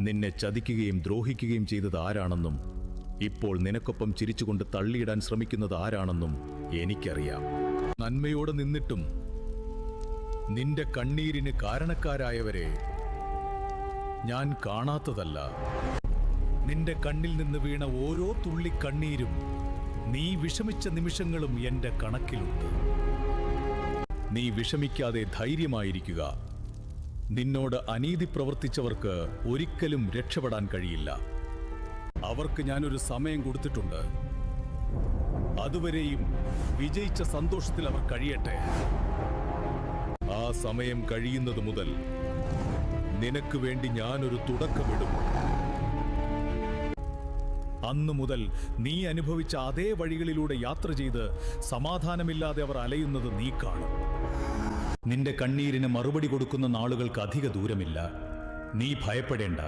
നിന്നെ ചതിക്കുകയും ദ്രോഹിക്കുകയും ചെയ്തത് ആരാണെന്നും ഇപ്പോൾ നിനക്കൊപ്പം ചിരിച്ചുകൊണ്ട് തള്ളിയിടാൻ ശ്രമിക്കുന്നത് ആരാണെന്നും എനിക്കറിയാം. നന്മയോടെ നിന്നിട്ടും നിന്റെ കണ്ണീരിന് കാരണക്കാരായവരെ ഞാൻ കാണാത്തതല്ല. നിന്റെ കണ്ണിൽ നിന്ന് വീണ ഓരോ തുള്ളി കണ്ണീരും, നീ വിഷമിച്ച നിമിഷങ്ങളും എന്റെ കണക്കിലുണ്ട്. നീ വിഷമിക്കാതെ ധൈര്യമായിരിക്കുക. നിന്നോട് അനീതി പ്രവർത്തിച്ചവർക്ക് ഒരിക്കലും രക്ഷപ്പെടാൻ കഴിയില്ല. അവർക്ക് ഞാനൊരു സമയം കൊടുത്തിട്ടുണ്ട്. അതുവരെയും വിജയിച്ച സന്തോഷത്തിൽ അവർ കഴിയട്ടെ. ആ സമയം കഴിയുന്നത് മുതൽ നിനക്ക് വേണ്ടി ഞാനൊരു തുടക്കമിടും. അന്നു മുതൽ നീ അനുഭവിച്ച അതേ വഴികളിലൂടെ യാത്ര ചെയ്ത് സമാധാനമില്ലാതെ അവർ അലയുന്നത് നീ കാണും. നിന്റെ കണ്ണീരിന് മറുപടി കൊടുക്കുന്ന നാളുകൾക്ക് അധിക ദൂരമില്ല. നീ ഭയപ്പെടേണ്ട.